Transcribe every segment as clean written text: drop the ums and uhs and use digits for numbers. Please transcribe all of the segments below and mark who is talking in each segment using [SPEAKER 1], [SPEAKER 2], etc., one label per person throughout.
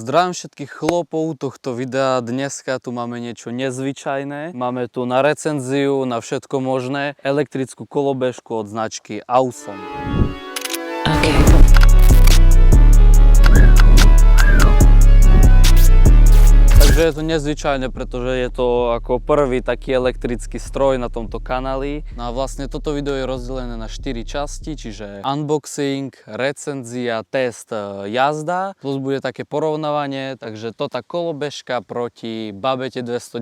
[SPEAKER 1] Zdravím všetkých chlopov tohto videa. Dneska tu máme niečo nezvyčajné. Máme tu na recenziu, na všetko možné, elektrickú kolobežku od značky Awesome. Okay. Takže je to nezvyčajné, pretože je to ako prvý taký elektrický stroj na tomto kanáli. No a vlastne toto video je rozdelené na 4 časti, čiže unboxing, recenzia, test, jazda. Plus bude také porovnávanie, takže to tá kolobežka proti Babete 210.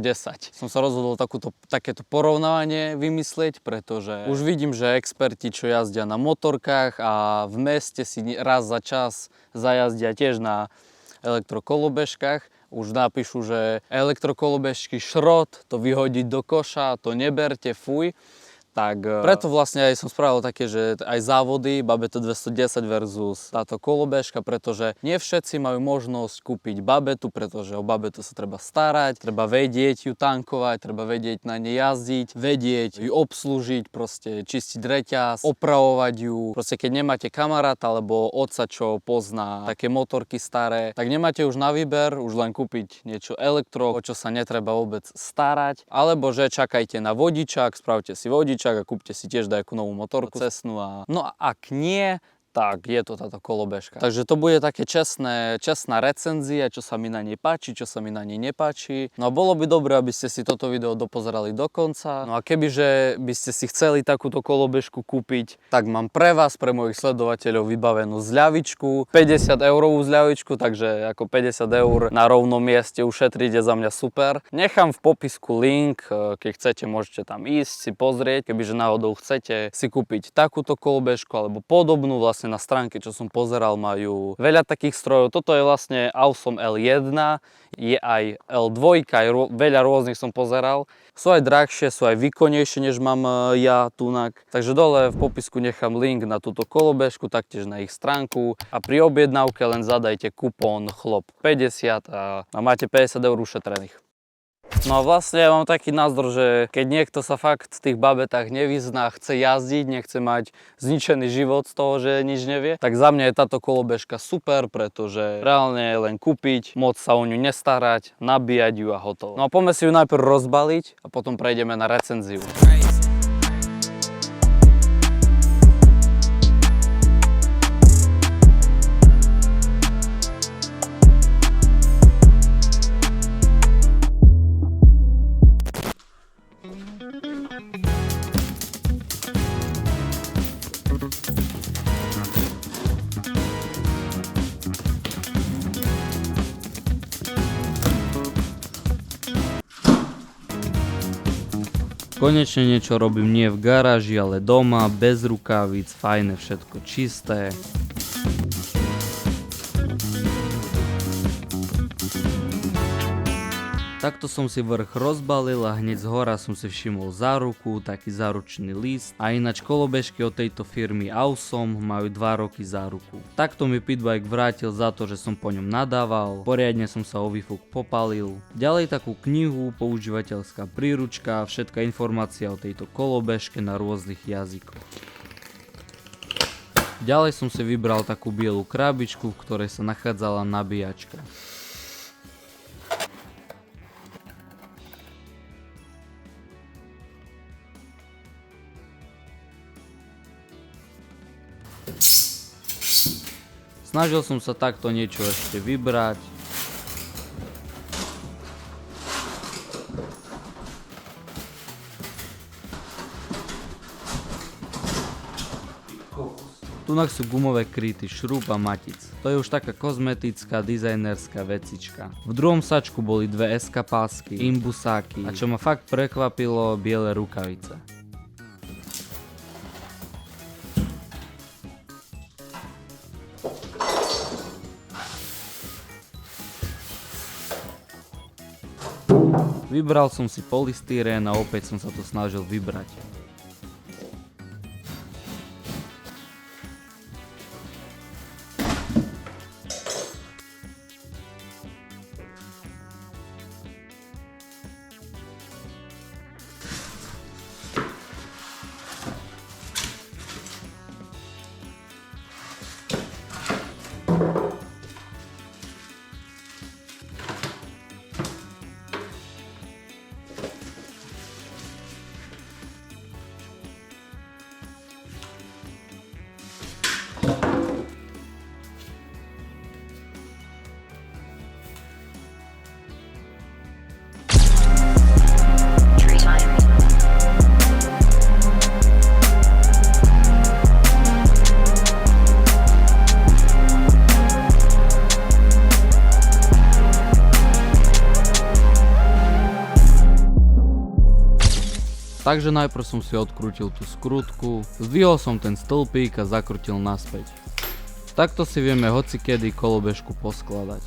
[SPEAKER 1] Som sa rozhodol takéto porovnávanie vymyslieť, pretože už vidím, že experti, čo jazdia na motorkách a v meste si raz za čas zajazdia tiež na elektrokolobežkách, už napíšu, že elektrokolobežky šrot, to vyhodiť do koša, to neberte, fuj. Tak preto vlastne aj som spravil také, že aj závody Babeta 210 versus táto kolobežka, pretože nie všetci majú možnosť kúpiť Babetu, pretože o Babetu sa treba starať, treba vedieť ju tankovať, treba vedieť na nej jazdiť, vedieť ju obslúžiť, proste čistiť reťaz, opravovať ju. Proste keď nemáte kamaráta alebo otca, čo pozná také motorky staré, tak nemáte už na výber, už len kúpiť niečo elektro, o čo sa netreba vôbec starať, alebo že čakajte na vodičák, spravte si vodičák a kúpte si tiež nejakú novú motorku cestnú. No a ak nie, tak je to táto kolobežka. Takže to bude také čestná recenzia, čo sa mi na nej páči, čo sa mi na nej nepáči. No a bolo by dobré, aby ste si toto video dopozerali do konca. No a kebyže by ste si chceli takúto kolobežku kúpiť, tak mám pre vás, pre mojich sledovateľov vybavenú zľavičku, 50 eurovú zľavičku, takže ako 50 eur na rovnom mieste ušetríte, za mňa super. Nechám v popisku link, keď chcete, môžete tam ísť si pozrieť, kebyže náhodou chcete si kúpiť takúto kolobežku alebo podobnú. Vlastne na stránke, čo som pozeral, majú veľa takých strojov. Toto je vlastne Awesome L1, je aj L2, aj veľa rôznych som pozeral. Sú aj drahšie, sú aj výkonnejšie, než mám ja tunak. Takže dole v popisku nechám link na túto kolobežku, taktiež na ich stránku. A pri objednávke len zadajte kupón CHLOP50 a máte 50 eur ušetrených. No a vlastne ja mám taký názor, že keď niekto sa fakt v tých babetách nevyzná, chce jazdiť, nechce mať zničený život z toho, že nič nevie, tak za mňa je táto kolobežka super, pretože reálne je len kúpiť, moc sa o ňu nestarať, nabíjať ju a hotovo. No a poďme si ju najprv rozbaliť a potom prejdeme na recenziu. Konečne niečo robím nie v garáži, ale doma, bez rukavíc, fajné, všetko čisté. Takto som si vrch rozbalil a hneď zhora som si všimol záruku, taký záručný list. A ináč kolobežky od tejto firmy Awesome majú 2 roky záruku. Takto mi pitbike vrátil za to, že som po ňom nadával, poriadne som sa o výfuk popalil. Ďalej takú knihu, používateľská príručka, všetká informácia o tejto kolobežke na rôznych jazykoch. Ďalej som si vybral takú bielu krabičku, v ktorej sa nachádzala nabíjačka. Snažil som sa takto niečo ešte vybrať. Tunak sú gumové kryty, šrúb a matic. To je už taká kozmetická, dizajnerská vecička. V druhom sačku boli 2 SK pásky, imbusáky a čo ma fakt prekvapilo, biele rukavice. Vybral som si polystyrén a opäť som sa to snažil vybrať. Takže najprv som si odkrútil tú skrutku, zdvihol som ten stĺpík a zakrútil naspäť. Takto si vieme hocikedy kolobežku poskladať.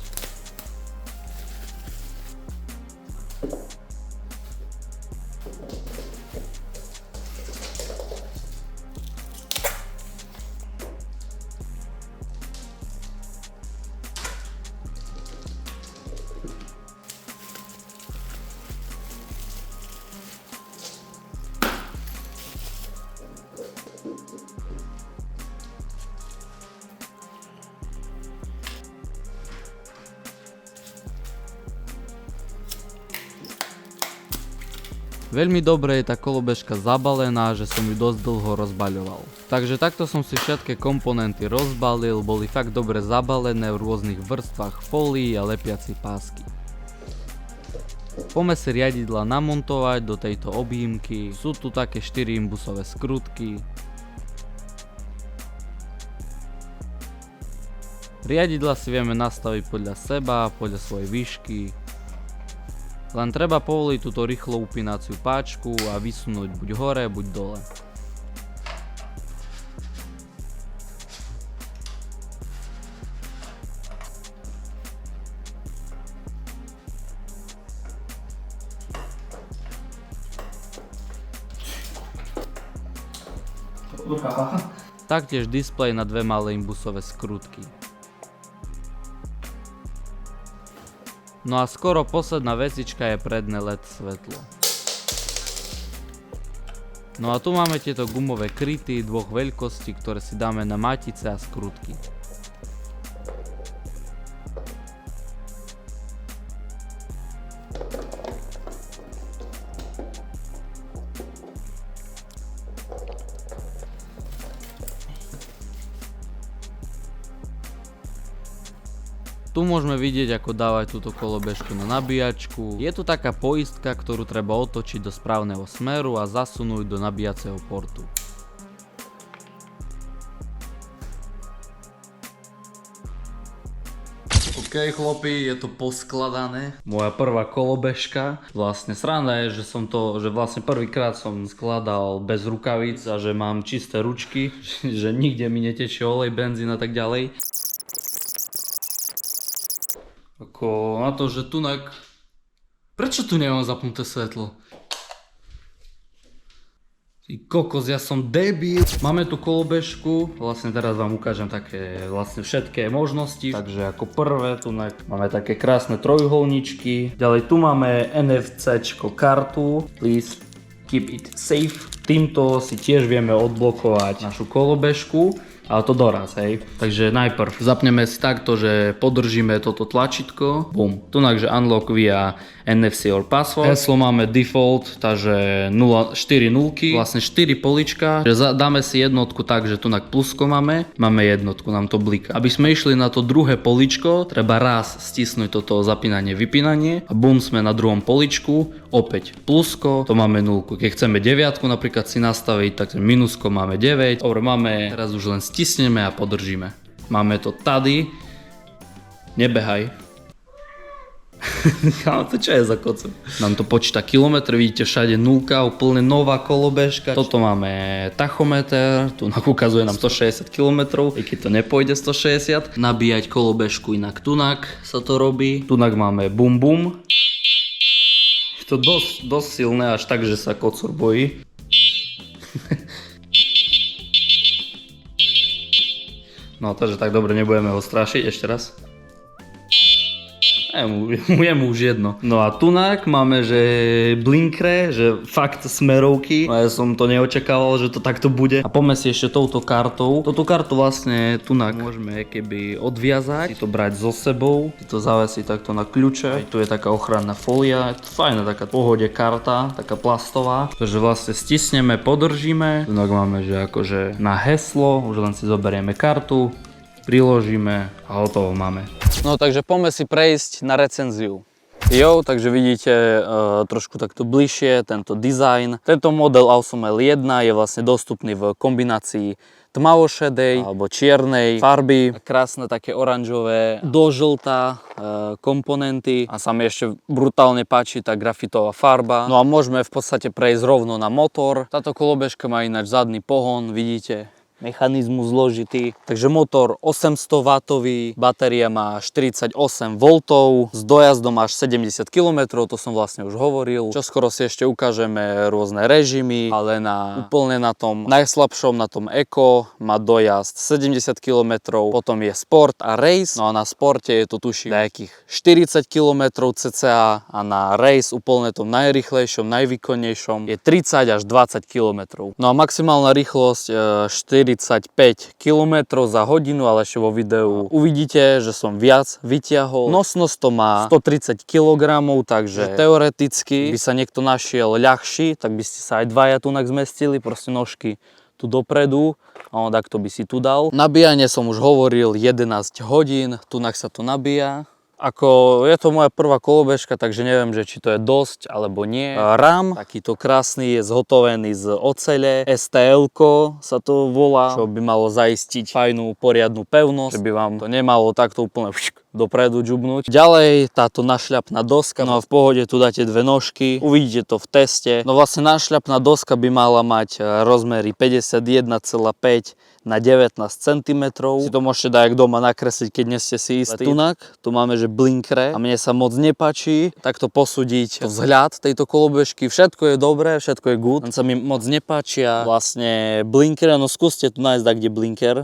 [SPEAKER 1] Veľmi dobre je tá kolobežka zabalená, že som ju dosť dlho rozbaľoval. Takže takto som si všetky komponenty rozbalil, boli fakt dobre zabalené v rôznych vrstvách fólií a lepiaci pásky. Poďme si riadidla namontovať do tejto objímky. Sú tu také 4 imbusové skrutky. Riadidla si vieme nastaviť podľa seba, podľa svojej výšky. Len treba povoliť túto rýchlo upínaciu páčku a vysunúť buď hore, buď dole. Taktiež displej na dve malé imbusové skrutky. No a skoro posledná vecička je predné LED svetlo. No a tu máme tieto gumové kryty dvoch veľkostí, ktoré si dáme na matice a skrutky. Tu môžeme vidieť, ako dávať túto kolobežku na nabíjačku. Je tu taká poistka, ktorú treba otočiť do správneho smeru a zasunúť do nabíjaceho portu. OK chlapi, je to poskladané. Moja prvá kolobežka. Vlastne sranda je, že vlastne prvýkrát som skladal bez rukavíc a že mám čisté ručky, že nikde mi netečie olej, benzín a tak ďalej. Ako na to, že tunak... Prečo tu nemám zapnuté svetlo? Ty kokos, ja som debil. Máme tu kolobežku, vlastne teraz vám ukážem také vlastne všetké možnosti. Takže ako prvé, tunak máme také krásne trojuholníčky. Ďalej tu máme NFC-čko kartu. Please keep it safe. Týmto si tiež vieme odblokovať našu kolobežku. Ale to doraz, hej. Takže najprv zapneme si takto, že podržíme toto tlačítko. Bum. Tunakže unlock via NFC or password. Heslo máme default, takže 4 nulky. Vlastne 4 polička. Že dáme si jednotku tak, že tunak plusko máme jednotku, nám to bliká. Aby sme išli na to druhé poličko, treba raz stisnúť toto zapínanie, vypínanie. A bum, sme na druhom poličku. Opäť plusko, to máme nulku. Keď chceme deviatku napríklad si nastaviť, tak minusko máme 9. Dobre, máme, teraz už len stisneme a podržíme. Máme to tady. Nebehaj. To čo je za kocu? Nám to počíta kilometr, vidíte všade nulka, úplne nová kolobežka. Toto máme tachometer, tu ukazuje nám 160 km, i keď to nepôjde 160. Nabíjať kolobežku inak tunak sa to robí. Tunak máme bum bum. Je to dosť silné, až tak, že sa kocúr bojí. No takže tak dobre, nebudeme ho strašiť, ešte raz. Je mu už jedno. No a tunak máme, že blinkre, že fakt smerovky. No ja som to neočakával, že to takto bude. A poďme si ešte touto kartou. Toto kartu vlastne tunak môžeme keby odviazať, si to brať so sebou, si to zavesiť takto na kľúče. Aj tu je taká ochranná fólia, je to fajná taká pohode karta, taká plastová. Takže vlastne stisneme, podržíme. Tunak máme, že akože na heslo, už len si zoberieme kartu, priložíme a hotovo máme. No takže poďme si prejsť na recenziu. Jo, takže vidíte trošku takto bližšie tento dizajn. Tento model AwesomeL1 je vlastne dostupný v kombinácii tmavošedej alebo čiernej farby. Krásne také oranžové do žltá komponenty a sa mi ešte brutálne páči tá grafitová farba. No a môžeme v podstate prejsť rovno na motor. Táto kolobežka má ináč zadný pohon, vidíte. Mechanizmus zložitý. Takže motor 800W, batéria má 48V, s dojazdom až 70 km, to som vlastne už hovoril. Čoskoro si ešte ukážeme rôzne režimy, ale úplne na tom najslabšom, na tom Eco, má dojazd 70 km, potom je Sport a Race, no a na Sporte je to tuším nejakých 40 km cca a na Race úplne tom najrýchlejšom, najvýkonnejšom je 30 až 20 km. No a maximálna rýchlosť 45 km za hodinu, ale ešte vo videu uvidíte, že som viac vyťahol. Nosnosť to má 130 kg, takže teoreticky by sa niekto našiel ľahší, tak by ste sa aj dvaja tunak zmestili, proste nožky tu dopredu, a takto by si tu dal. Nabíjanie som už hovoril 11 hodín, tunak sa to nabíja. Ako je to moja prvá kolobežka, takže neviem, že či to je dosť alebo nie. RAM, takýto krásny, je zhotovený z ocele. STL-ko sa to volá, čo by malo zaistiť fajnú, poriadnu pevnosť, že by vám to nemalo takto úplne dopredu džubnúť. Ďalej táto našľapná doska, no a v pohode tu dáte dve nožky, uvidíte to v teste. No vlastne našľapná doska by mala mať rozmery 51,5 na 19 cm. Si to môžete dať doma nakresliť, keď nie ste si istí. Tunak, tu máme, že blinkre a mne sa moc nepáči takto posúdiť vzhľad tejto kolobežky. Všetko je dobré, všetko je good, len sa mi moc nepáčia vlastne blinkre, no skúste tu nájsť kde blinker.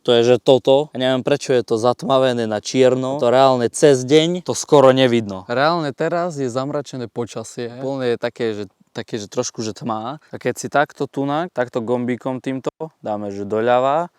[SPEAKER 1] To je, že toto, ja neviem prečo je to zatmavené na čierno, to reálne cez deň to skoro nevidno. Reálne teraz je zamračené počasie, úplne je také, že trošku že tmá. A keď si takto tunak, takto gombíkom týmto dáme, že doľava,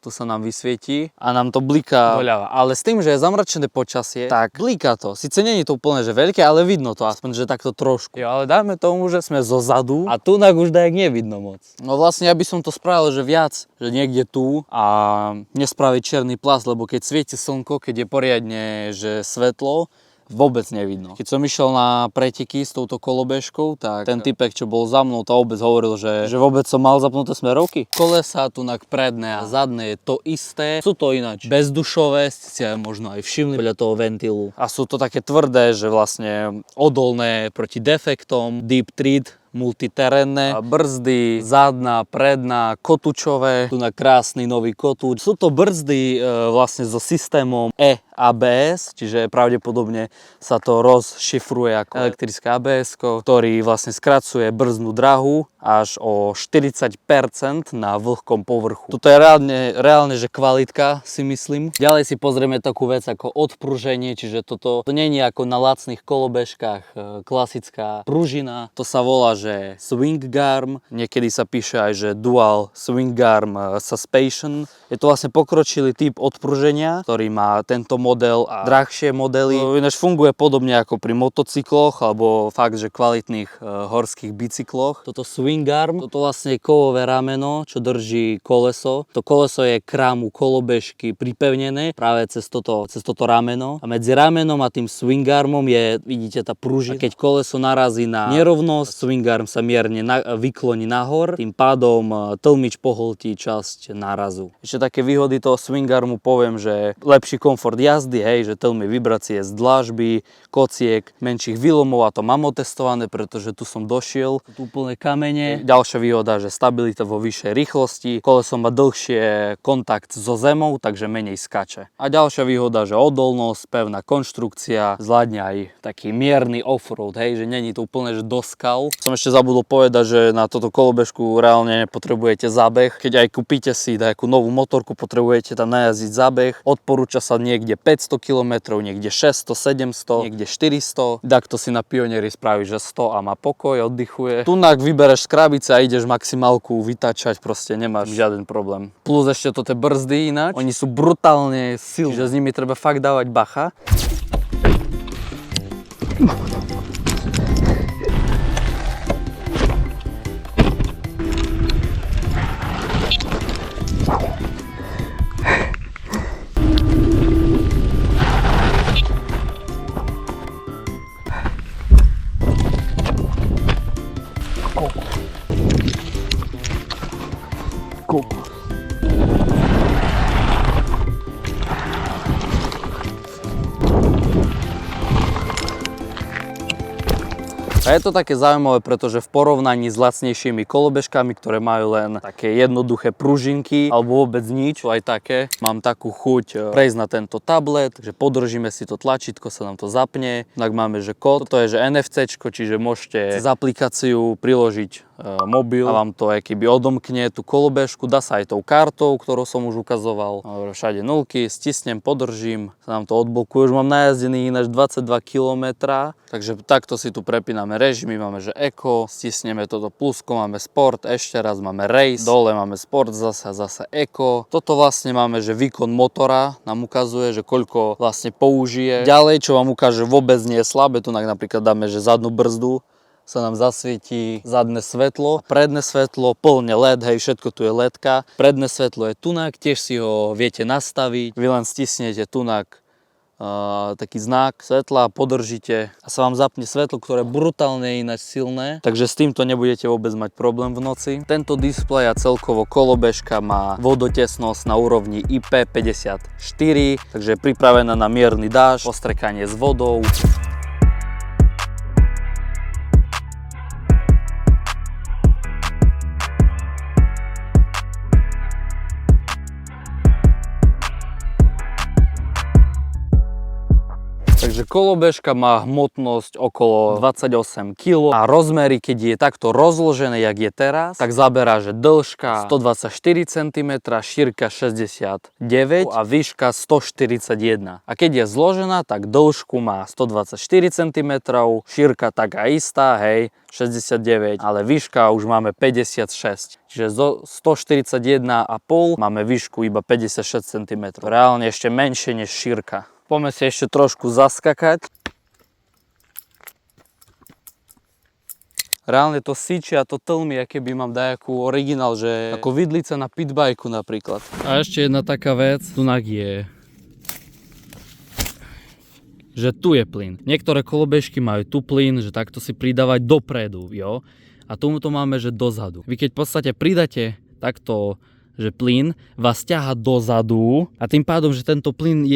[SPEAKER 1] tu sa nám vysvietí a nám to bliká doľava. Ale s tým, že je zamračené počasie, tak bliká to. Sice nie je to úplne že veľké, ale vidno to aspoň, že takto trošku. Jo, ale dáme tomu, že sme zo zadu a tunak už dajak nevidno moc. No vlastne ja by som to spravil, že viac, že niekde tu a nespraviť čierny plast, lebo keď svieti slnko, keď je poriadne, že svetlo, vôbec nevidno. Keď som išiel na preteky s touto kolobežkou, tak ten typek, čo bol za mnou, to vôbec hovoril, že vôbec som mal zapnuté smerovky. Kolesa tunak predné a zadné je to isté. Sú to ináč bezdušové, ste si aj možno aj všimli podľa toho ventilu. A sú to také tvrdé, že vlastne odolné proti defektom, deep tread, multiterénne, brzdy, zadná, predná, kotúčové, tu na krásny nový kotúč. Sú to brzdy vlastne so systémom ABS, čiže pravdepodobne sa to rozšifruje ako elektrické ABS, ktorý vlastne skracuje brzdnú dráhu až o 40% na vlhkom povrchu. Toto je reálne že kvalitka, si myslím. Ďalej si pozrieme takú vec ako odpruženie, čiže toto to nie je ako na lacných kolobežkách klasická pružina. To sa volá, že swing arm, niekedy sa píše aj, že dual swing arm suspension. Je to vlastne pokročilý typ odpruženia, ktorý má tento model a drahšie modely. Ináč funguje podobne ako pri motocykloch alebo fakt, že kvalitných horských bicykloch. Toto swing arm, toto vlastne je kovové rameno, čo drží koleso. To koleso je k rámu kolobežky pripevnené práve cez toto rameno. A medzi ramenom a tým swing armom je, vidíte, tá pružina. Keď koleso narazí na nerovnosť, swing arm sa mierne vykloní nahor, tým pádom tlmič pohltí časť nárazu. Ešte také výhody toho swing armu poviem, že lepší komfort jazdy, hej, že tlmi vibrácie z dlažby, kociek, menších výlomov, a to mám otestované, pretože tu som došiel, tu úplne kamene. Ďalšia výhoda, že stabilita vo vyššej rýchlosti, koleso má dlhšie kontakt so zemou, takže menej skače. A ďalšia výhoda, že odolnosť, pevná konštrukcia, zvládne aj taký mierny offroad, hej, že není to úplne že do skal. Som ešte zabudol povedať, že na toto kolobežku reálne nepotrebujete zábeh. Keď aj kúpite si nejakú novú motorku, potrebujete tam najazdiť zábeh. Odporúča sa niekde 500 km, niekde 600, 700, niekde 400. Takto si na Pionieri spraví, že 100 a má pokoj, oddychuje. Tunak vybereš z krabice a ideš maximálku vytačať, proste nemáš žiaden problém. Plus ešte to tie brzdy ináč, oni sú brutálne silní, že s nimi treba fakt dávať bacha. A je to také zaujímavé, pretože v porovnaní s lacnejšími kolobežkami, ktoré majú len také jednoduché pružinky alebo vôbec nič, aj také, mám takú chuť prejsť na tento tablet, že podržíme si to tlačítko, sa nám to zapne, tak máme, že kód, toto je že NFCčko, čiže môžete z aplikáciu priložiť mobil a vám to keby odomkne tú kolobežku, dá sa aj tou kartou, ktorú som už ukazoval. Všade nulky, stisnem, podržím, sa nám to odblokuje. Už mám najazdený ináč 22 km, takže takto si tu prepíname režimy, máme že Eco, stisneme toto plusko, máme Sport, ešte raz máme Race, dole máme Sport, zase Eco. Toto vlastne máme, že výkon motora nám ukazuje, že koľko vlastne použije. Ďalej, čo vám ukáže, vôbec nie je slabé, tu napríklad dáme, že zadnú brzdu, sa nám zasvietí zadné svetlo, predné svetlo, plne LED, hej, všetko tu je LEDka. Predné svetlo je tunak, tiež si ho viete nastaviť. Vy len stisnete tunak, taký znak svetla, podržíte a sa vám zapne svetlo, ktoré brutálne je ináč silné, takže s týmto nebudete vôbec mať problém v noci. Tento displej a celkovo kolobežka má vodotesnosť na úrovni IP54, takže je pripravená na mierny dážď, postrekanie s vodou. Takže kolobežka má hmotnosť okolo 28 kg a rozmery, keď je takto rozložené, jak je teraz, tak zaberá, že dĺžka 124 cm, šírka 69 a výška 141. A keď je zložená, tak dĺžku má 124 cm, šírka taká istá, hej, 69, ale výška už máme 56. Čiže zo 141,5 máme výšku iba 56 cm. Reálne ešte menšie než šírka. Poďme si ešte trošku zaskakať. Reálne to síči a to tlmi, aké by mám dajakú originál, že ako vidlica na pitbajku napríklad. A ešte jedna taká vec, tunak je, že tu je plyn. Niektoré kolobežky majú tu plyn, že takto si pridávať dopredu, jo. A tomuto máme, že dozadu. Vy keď v podstate pridáte takto, že plyn vás ťaha dozadu a tým pádom, že tento plyn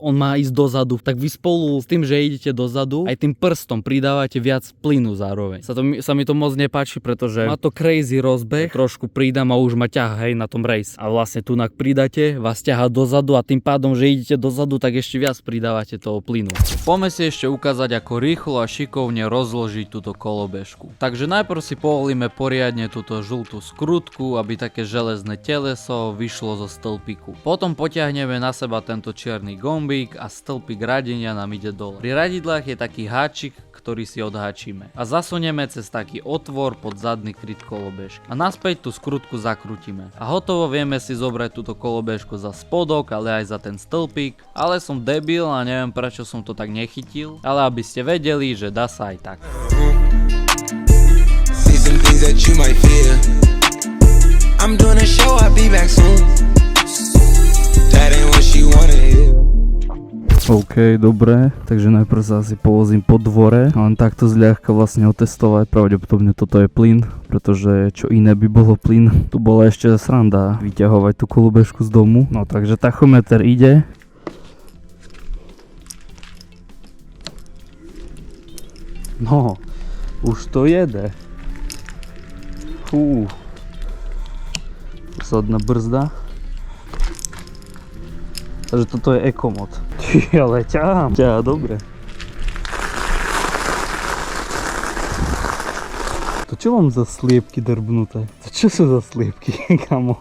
[SPEAKER 1] on má ísť dozadu, tak vy spolu s tým, že idete dozadu, aj tým prstom pridávate viac plynu zároveň. Sa mi to moc nepáči, pretože má to crazy rozbeh, trošku pridám a už ma ťaha, hej, na tom race. A vlastne tunak pridáte, vás ťaha dozadu a tým pádom, že idete dozadu, tak ešte viac pridávate toho plynu. Poďme si ešte ukázať, ako rýchlo a šikovne rozložiť túto kolobežku. Takže najprv si povolíme poriadne túto žltú skrutku, aby také železné teleso vyšlo zo stĺpiku. Potom potiahneme na seba tento čierny gombík a stĺpik radenia nám ide dole. Pri radidlách je taký háčik, ktorý si odháčime. A zasunieme cez taký otvor pod zadný kryt kolobežky. A naspäť tú skrutku zakrutíme. A hotovo, vieme si zobrať túto kolobežku za spodok, ale aj za ten stĺpik. Ale som debil a neviem, prečo som to tak nechytil. Ale aby ste vedeli, že dá sa aj tak. I'm doing a show, I'll be back soon. That ain't what she wanted. OK, dobre, takže najprv sa asi povozím po dvore a len takto zľahka vlastne otestovať, pravdepodobne toto je plyn, pretože čo iné by bolo plyn. Tu bola ešte sranda vyťahovať tú kolobežku z domu, no takže tachometer ide. No, už to jede. Zadná brzda. Takže toto je ekomod. Ale ťahám. Ťahá dobre. To čo mám za sliepky drbnuté? To čo sú za sliepky, kamo?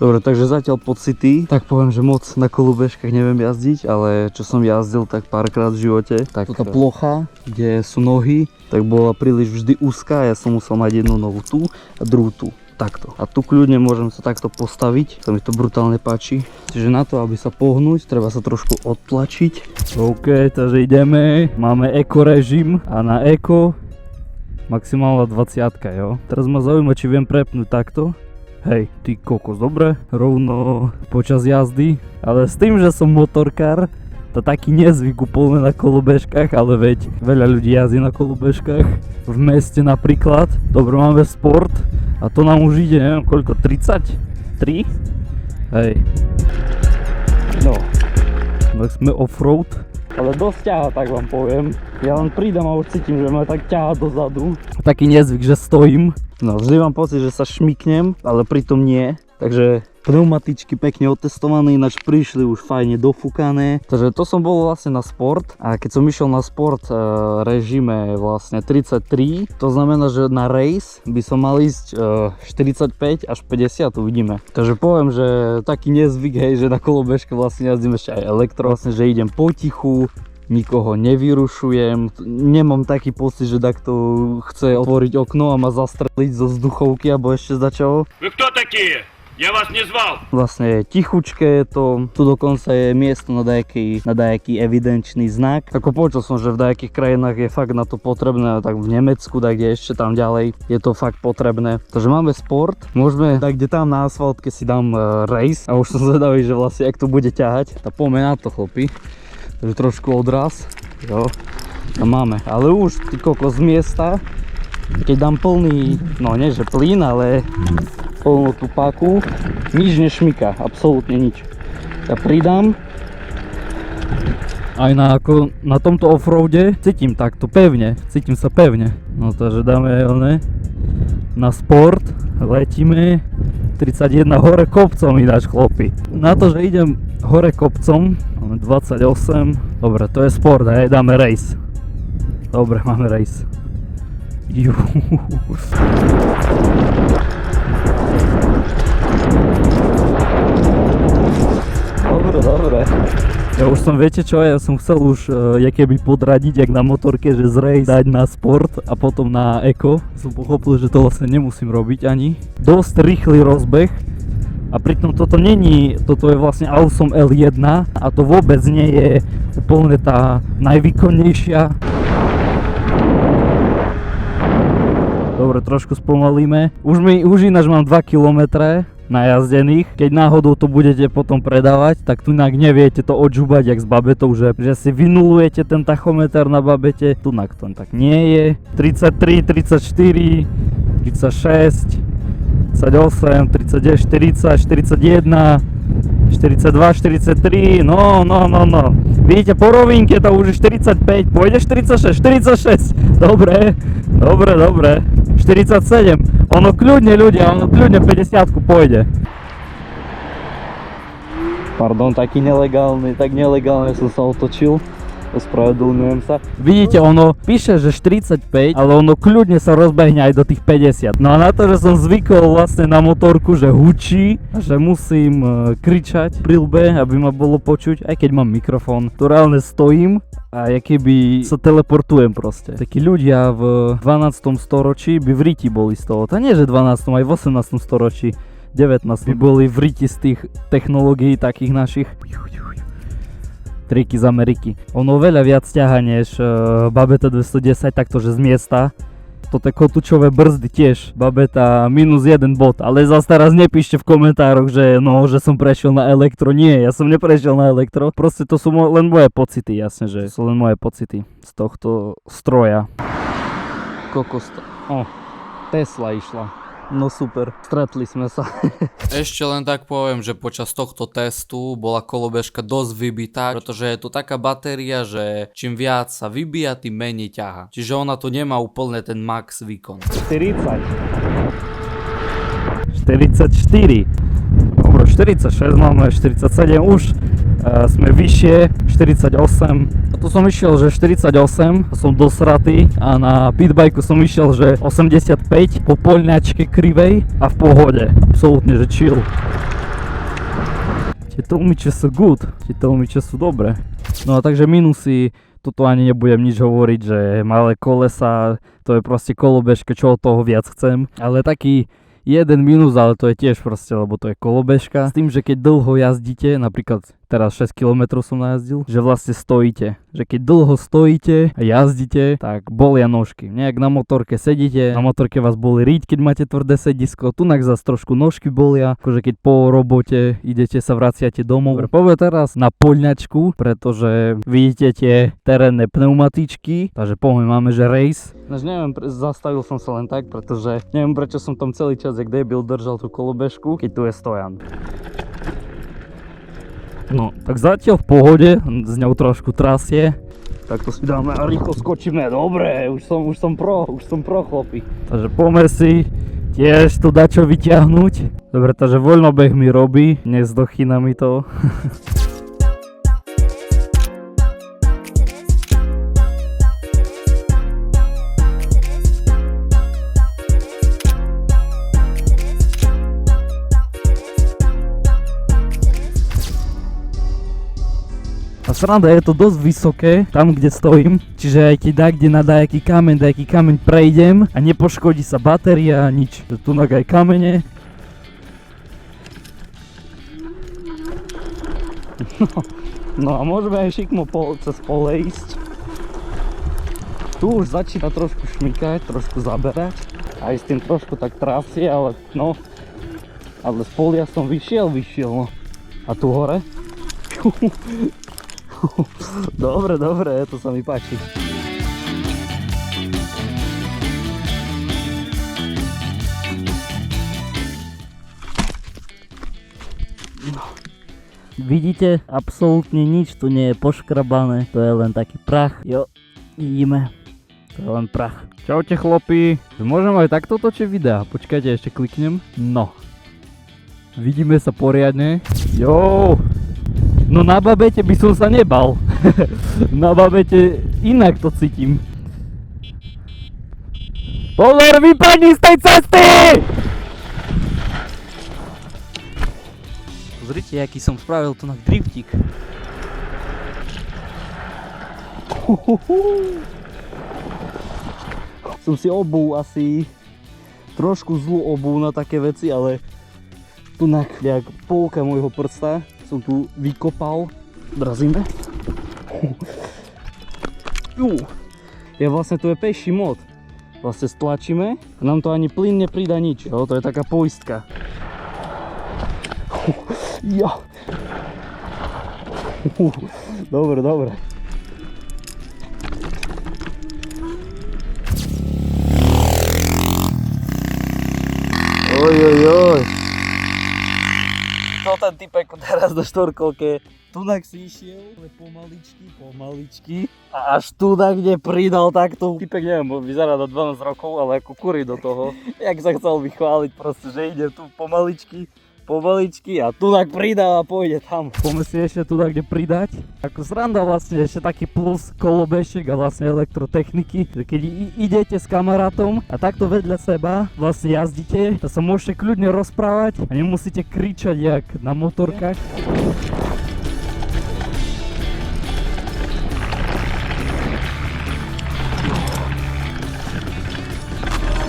[SPEAKER 1] Dobre, takže zatiaľ pocity. Tak poviem, že moc na kolobežkách neviem jazdiť, ale čo som jazdil tak párkrát v živote, tak tá plocha, kde sú nohy, tak bola príliš vždy úzká. Ja som musel mať jednu nohu tu a druhú tu. Takto. A tu kľudne môžem sa takto postaviť, to mi to brutálne páči. Čiže na to, aby sa pohnúť, treba sa trošku odtlačiť. OK, takže ideme. Máme eko režim a na eko maximálna 20, jo. Teraz ma zaujíma, či viem prepnúť takto. Hej, ty kokos, dobre, rovno počas jazdy. Ale s tým, že som motorkár, to taký nezvyk úplne na kolobežkách, ale veď veľa ľudí jazdí na kolobežkách. V meste napríklad. Dobre, máme Sport. A to nám už ide, neviem koľko, 33? Hej. No. Tak sme offroad. ale dosť ťaha, tak vám poviem. Ja len prídem a už cítim, že ma tak ťaha dozadu. Taký nezvyk, že stojím. No, vždy mám pocit, že sa šmiknem, ale pritom nie. Takže pneumatičky pekne otestované, ináč prišli už fajne dofúkané. Takže to som bol vlastne na sport a keď som išiel na sport režime vlastne 33, to znamená, že na race by som mal ísť 45 až 50, uvidíme. Takže poviem, že taký nezvyk, hej, že na kolobežke vlastne jazdím ešte aj elektro, vlastne, že idem potichu, nikoho nevyrušujem, nemám taký pocit, že takto chce otvoriť okno a ma zastreliť zo vzduchovky alebo ešte za čoho.
[SPEAKER 2] Вы кто такие? Я вас не звал!
[SPEAKER 1] Vlastne je tichučké je to, tu dokonca je miesto na dajaký evidenčný znak. Ako počul som, že v dajakých krajinách je fakt na to potrebné, tak v Nemecku, tak kde ešte tam ďalej je to fakt potrebné. Takže máme sport, môžeme, tak kde tam na asfaltke si dám race a už som zvedavý, že vlastne jak to bude ťahať. Tak poďme na to, chlopy. Takže trošku odraz, jo, a máme, ale už ty kokos z miesta, keď dám plný, no nie že plyn, ale plnú tú páku, nič nešmyká, absolútne nič. Ja pridám, aj na tomto offroade cítim takto pevne, cítim sa pevne. No takže dáme na sport, letíme 31 hore kopcom ináč, chlopy. Na to, že idem hore kopcom, máme 28, dobre, to je sport, hej, dáme race. Dobre, máme race. Dobre. Ja už som, viete čo, ja som chcel už keby podradiť, jak na motorke, že z race dať na sport a potom na eko. Som pochopil, že to vlastne nemusím robiť ani. Dosť rýchly rozbeh a pritom toto je vlastne Awesome L1 a to vôbec nie je úplne tá najvýkonnejšia. Dobre, trošku spomalíme. Už ináč mám 2 km najazdených. Keď náhodou to budete potom predávať, tak tu inak neviete to odžubať jak s babetou, že si vynulujete ten tachometer na babete. Tunak to tak nie je. 33, 34, 36, 38, 39, 40, 41, 42, 43, no. Vidíte, po rovinke to už je 45, pôjde 46, 46, dobre. 47, ono kľudne ľudia, 50 pôjde. Pardon, tak nelegálne som sa otočil. Ospravedlňujem sa. Vidíte, ono píše, že 45, ale ono kľudne sa rozbehne aj do tých 50. No a na to, že som zvykol vlastne na motorku, že hučí, že musím kričať pri lbe, aby ma bolo počuť, aj keď mám mikrofón, to reálne stojím a keby sa teleportujem proste. Takí ľudia v 12. storočí by v riti boli z toho. To nie, že 12. aj v 18. storočí, 19. by boli v riti z tých technológií takých našich. Triky z Ameriky. Ono veľa viac ťaha než Babeta 210, takto že z miesta. Toto kotúčové brzdy tiež. Babeta minus 1 bod, ale zase teraz nepíšte v komentároch, že som prešiel na elektro. Nie, ja som neprešiel na elektro. Proste to sú len moje pocity, jasne, že sú len moje pocity z tohto stroja. Kokos. Tesla išla. No super, stretli sme sa. Ešte len tak poviem, že počas tohto testu bola kolobežka dosť vybitá, pretože je tu taká batéria, že čím viac sa vybíja, tým menej ťaha. Čiže ona tu nemá úplne ten max výkon. 44. Dobre, 46 máme, 47 už. Sme vyššie, 48. A tu som išiel, že 48, som dosratý a na pitbajku som išiel, že 85 po poľňačke krivej a v pohode. Absolútne, že chill. Tie tlmiče sú good, tie tlmiče sú dobré. No a takže minusy, toto ani nebudem nič hovoriť, že malé kolesa, to je proste kolobežka, čo od toho viac chcem. Ale taký jeden minus, ale to je tiež proste, lebo to je kolobežka. S tým, že keď dlho jazdíte, napríklad teraz 6 km som najazdil, že vlastne stojíte. Že keď dlho stojíte a jazdíte, tak bolia nožky. Nejak na motorke sedíte, na motorke vás boli riť, keď máte tvrdé sedisko, tunak zase trošku nožky bolia, akože keď po robote idete sa vraciate domov. Poďme teraz na poľňačku, pretože vidíte tie terénne pneumatičky, takže poďme, máme že race. Neviem, zastavil som sa len tak, pretože neviem prečo som tam celý čas jak debil držal tú kolobežku, keď tu je stojan. No, tak zatiaľ v pohode, z ňou trošku trasie. Tak to si dáme a rýchlo skočíme, dobre, už som pro chlapi. Takže poďme si tiež tu dačo vyťahnuť. Dobre, takže voľnobeh mi robí, nezdochyna mi to. A sranda, je to dosť vysoké, tam kde stojím, čiže aj keď kde na dajaký kameň prejdem a nepoškodí sa batéria, nič. Tu aj kamene. No a môžeme aj šikmo cez pole ísť. Tu už začína trošku šmykať, trošku zaberať. Aj s tým trošku tak trasie, ale no. Ale z polia som vyšiel no. A tu hore? Dobre, to sa mi páči. No. Vidíte, absolútne nič tu nie je poškrabané, to je len taký prach. Jo, vidíme, to je len prach. Čaute chlapi, môžem aj takto točiť videa, počkajte, ešte kliknem. No, vidíme sa poriadne. Jo. No na babete by som sa nebal. Na babete inak to cítim. Pozor, vypadni z tej cesty! Pozrite, aký som spravil tu na driftik. Som si obul asi trošku zlú obuv na také veci, ale tu jak polka môjho prsta som tu vykopal. Drazíme. Je vlastne to je peší mod. Vlastne stlačíme a nám to ani plyn nepridá nič. Jo? To je taká poistka. Ja. Dobre. Oj. To ten typek teraz do štvorkolke. Tunak si išiel, ale pomaličky. A až tunak, kde pridal takto. Typek neviem, vyzerá do 12 rokov, ale ako kurí do toho. Jak sa chcel vychváliť proste, že ide tu pomaličky a tunak pridal a pôjde tam. Poďme si ešte tunak, kde pridať. Ako sranda vlastne, ešte taký plus kolobežek a vlastne elektrotechniky. Že keď idete s kamarátom a takto vedľa seba vlastne jazdíte, to sa môžete kľudne rozprávať a nemusíte kričať jak na motorkách.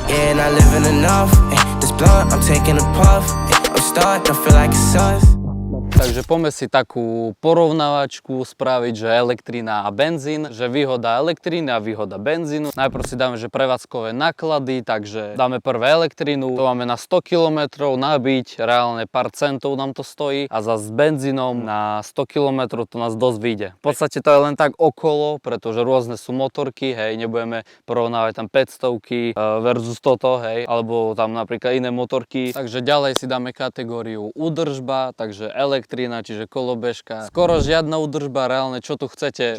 [SPEAKER 3] Yeah, not living enough. This blunt, I'm taking a puff. I'm starting to feel like it's us.
[SPEAKER 1] Takže poďme si takú porovnávačku spraviť, že elektrina a benzín, že výhoda elektriny a výhoda benzínu. Najprv si dáme, že prevádzkové náklady, takže dáme prvé elektrínu, to máme na 100 km nabiť, reálne pár centov nám to stojí a za s benzínom na 100 km to nás dosť vyjde. V podstate to je len tak okolo, pretože rôzne sú motorky, hej, nebudeme porovnávať tam 500 versus toto, hej, alebo tam napríklad iné motorky. Takže ďalej si dáme kategóriu údržba, takže elektrina, čiže kolobežka. Skoro žiadna údržba, reálne čo tu chcete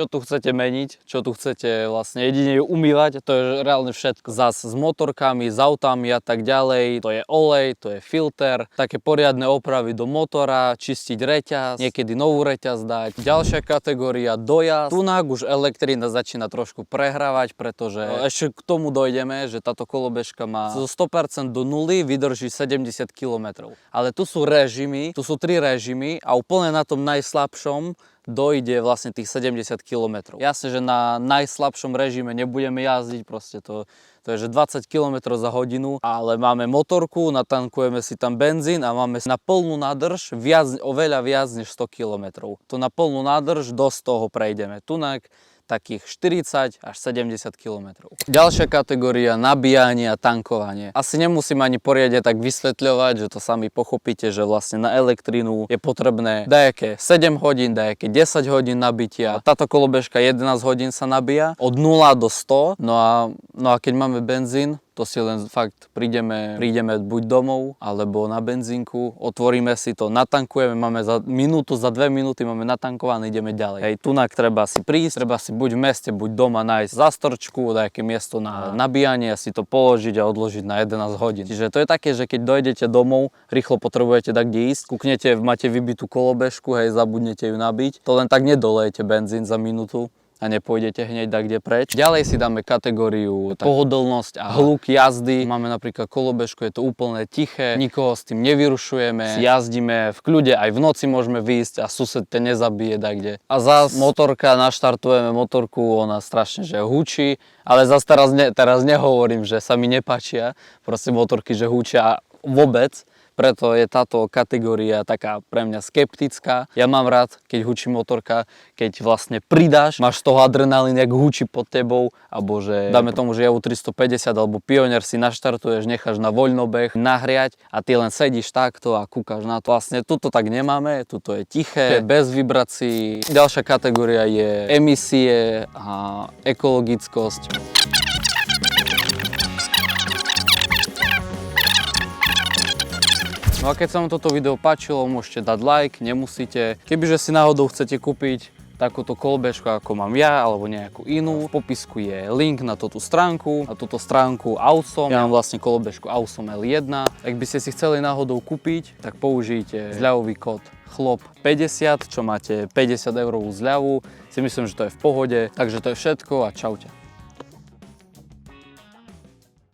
[SPEAKER 1] meniť, čo tu chcete vlastne jedine ju umývať, to je reálne všetko. Zas s motorkami, s autami a tak ďalej, to je olej, to je filter, také poriadne opravy do motora, čistiť reťaz, niekedy novú reťaz dať. Ďalšia kategória dojazd. Tunák už elektrina začína trošku prehrávať, pretože ešte k tomu dojdeme, že táto kolobežka má zo 100% do nuly vydrží 70 km. Ale tu sú režimy, tu sú 3 režimy a úplne na tom najslabšom dojde vlastne tých 70 km. Jasne, že na najslabšom režime nebudeme jazdiť, proste to je že 20 km za hodinu, ale máme motorku, natankujeme si tam benzín a máme na plnú nádrž oveľa viac než 100 km. To na plnú nádrž dosť toho prejdeme. Tunak takých 40 až 70 km. Ďalšia kategória nabíjanie a tankovanie. Asi nemusím ani poriadne tak vysvetľovať, že to sami pochopíte, že vlastne na elektrínu je potrebné dajaké 7 hodín, dajaké 10 hodín nabitia. Táto kolobežka 11 hodín sa nabíja od 0 do 100, no a keď máme benzín, to si len fakt prídeme buď domov, alebo na benzínku, otvoríme si to, natankujeme, máme za minútu, za 2 minúty máme natankované, ideme ďalej. Hej, tunak treba si prísť, treba si buď v meste, buď doma nájsť zastorčku, nejaké miesto na nabíjanie a si to položiť a odložiť na 11 hodín. Čiže to je také, že keď dojdete domov, rýchlo potrebujete dať kde ísť, kúknete, máte vybitú kolobežku, hej, zabudnete ju nabiť, to len tak nedolejete benzín za minútu a nepôjdete hneď kde preč. Ďalej si dáme kategóriu pohodlnosť a hluk jazdy. Máme napríklad kolobežku, je to úplne tiché, nikoho s tým nevyrušujeme, jazdíme v kľude, aj v noci môžeme výjsť a sused te nezabije kde. A zás motorka, naštartujeme motorku, ona strašne že hučí, ale zás teraz nehovorím, že sa mi nepáčia proste motorky, že hučia vôbec. Preto je táto kategória taká pre mňa skeptická. Ja mám rád, keď hučí motorka, keď vlastne pridáš, máš z toho adrenalín, jak hučí pod tebou, alebo že dáme tomu, že Javu 350 alebo Pioneer si naštartuješ, necháš na voľnobeh nahriať a ty len sedíš takto a kúkaš na to. Vlastne tuto tak nemáme, tuto je tiché, bez vibrácií. Ďalšia kategória je emisie a ekologickosť. No a keď sa vám toto video páčilo, môžete dať like, nemusíte. Kebyže si náhodou chcete kúpiť takúto kolobežku, ako mám ja, alebo nejakú inú, v popisku je link na túto stránku, Awesome. Ja mám vlastne kolobežku Awesome L1. Ak by ste si chceli náhodou kúpiť, tak použijte zľavový kód CHLOP50, čo máte 50 eurovú zľavu. Si myslím, že to je v pohode. Takže to je všetko a čaute.